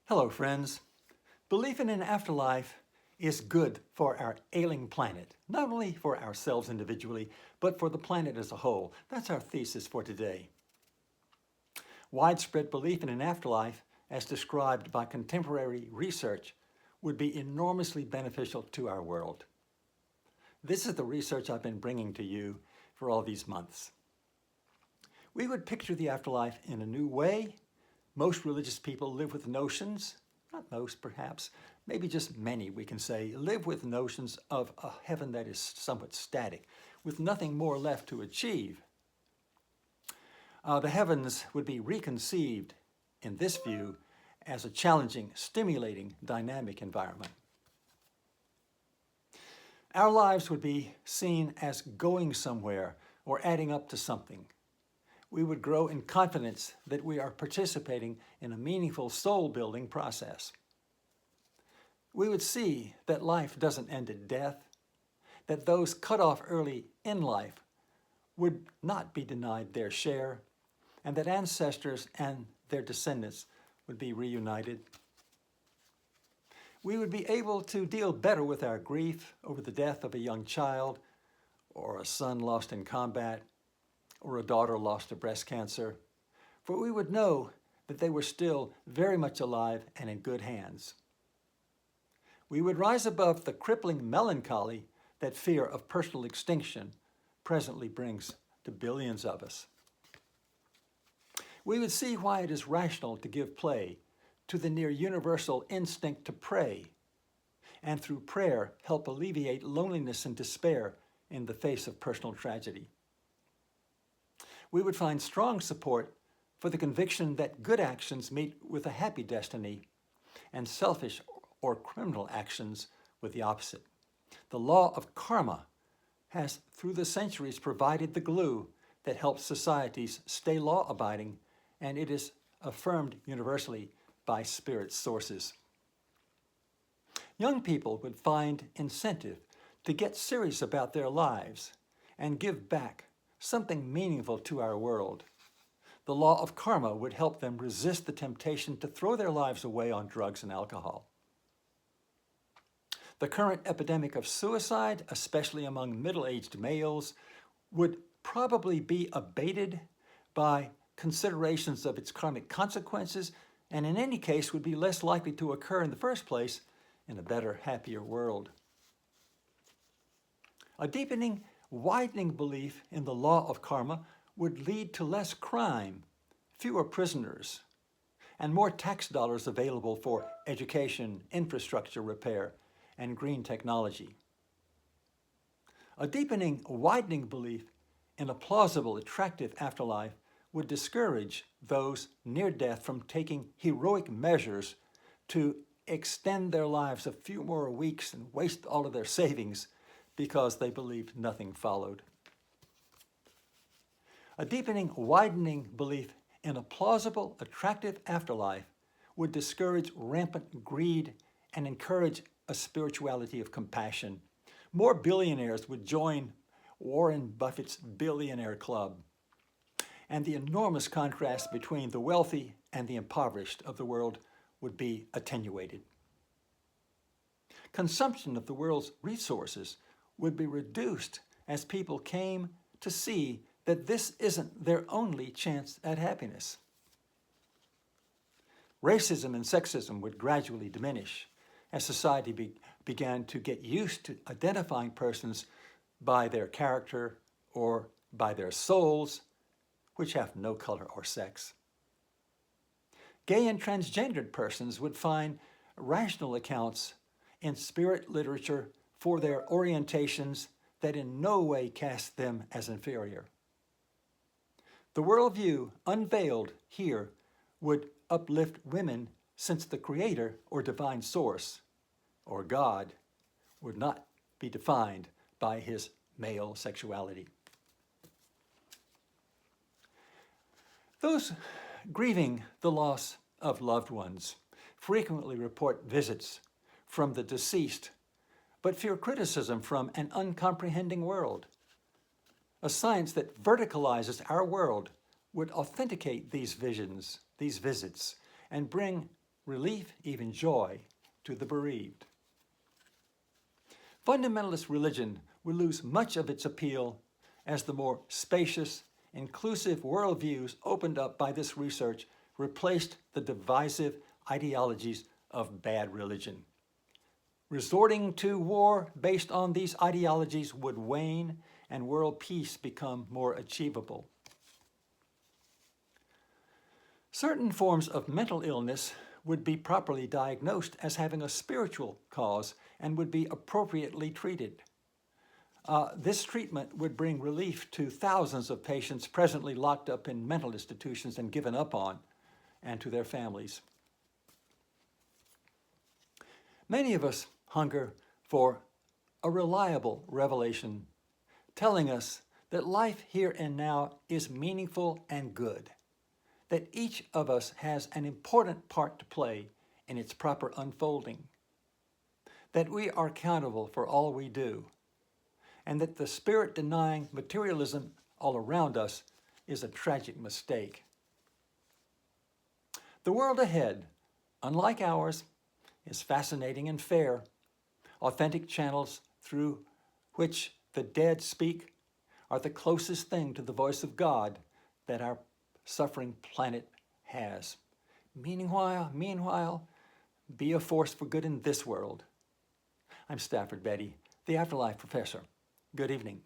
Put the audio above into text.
Hello, friends. Belief in an afterlife is good for our ailing planet, not only for ourselves individually, but for the planet as a whole. That's our thesis for today. Widespread belief in an afterlife, as described by contemporary research, would be enormously beneficial to our world. This is the research I've been bringing to you for all these months. We would picture the afterlife in a new way. Most religious people live with notions, not most perhaps, maybe just many we can say, live with notions of a heaven that is somewhat static, with nothing more left to achieve. The heavens would be reconceived in this view as a challenging, stimulating, dynamic environment. Our lives would be seen as going somewhere or adding up to something. We would grow in confidence that we are participating in a meaningful soul-building process. We would see that life doesn't end at death, that those cut off early in life would not be denied their share, and that ancestors and their descendants would be reunited. We would be able to deal better with our grief over the death of a young child, or a son lost in combat, or a daughter lost to breast cancer, for we would know that they were still very much alive and in good hands. We would rise above the crippling melancholy that fear of personal extinction presently brings to billions of us. We would see why it is rational to give play to the near universal instinct to pray, and through prayer help alleviate loneliness and despair in the face of personal tragedy. We would find strong support for the conviction that good actions meet with a happy destiny and selfish or criminal actions with the opposite. The law of karma has, through the centuries, provided the glue that helps societies stay law-abiding, and it is affirmed universally by spirit sources. Young people would find incentive to get serious about their lives and give back something meaningful to our world. The law of karma would help them resist the temptation to throw their lives away on drugs and alcohol. The current epidemic of suicide, especially among middle-aged males, would probably be abated by considerations of its karmic consequences, and in any case would be less likely to occur in the first place in a better, happier world. A deepening, widening belief in the law of karma would lead to less crime, fewer prisoners, and more tax dollars available for education, infrastructure repair, and green technology. A deepening, widening belief in a plausible, attractive afterlife would discourage those near death from taking heroic measures to extend their lives a few more weeks and waste all of their savings because they believed nothing followed. A deepening, widening belief in a plausible, attractive afterlife would discourage rampant greed and encourage a spirituality of compassion. More billionaires would join Warren Buffett's Billionaire Club, and the enormous contrast between the wealthy and the impoverished of the world would be attenuated. Consumption of the world's resources would be reduced as people came to see that this isn't their only chance at happiness. Racism and sexism would gradually diminish as society began to get used to identifying persons by their character or by their souls, which have no color or sex. Gay and transgendered persons would find rational accounts in spirit literature for their orientations that in no way cast them as inferior. The worldview unveiled here would uplift women, since the Creator or divine source, or God, would not be defined by his male sexuality. Those grieving the loss of loved ones frequently report visits from the deceased, but fear criticism from an uncomprehending world. A science that verticalizes our world would authenticate these visions, these visits, and bring relief, even joy to the bereaved. Fundamentalist religion will lose much of its appeal as the more spacious, inclusive worldviews opened up by this research replaced the divisive ideologies of bad religion. Resorting to war based on these ideologies would wane and world peace become more achievable. Certain forms of mental illness would be properly diagnosed as having a spiritual cause and would be appropriately treated. This treatment would bring relief to thousands of patients presently locked up in mental institutions and given up on, and to their families. Many of us hunger for a reliable revelation telling us that life here and now is meaningful and good, that each of us has an important part to play in its proper unfolding, that we are accountable for all we do, and that the spirit-denying materialism all around us is a tragic mistake. The world ahead, unlike ours, is fascinating and fair. Authentic channels through which the dead speak are the closest thing to the voice of God that our suffering planet has. Meanwhile, be a force for good in this world. I'm Stafford Betty, the Afterlife Professor. Good evening.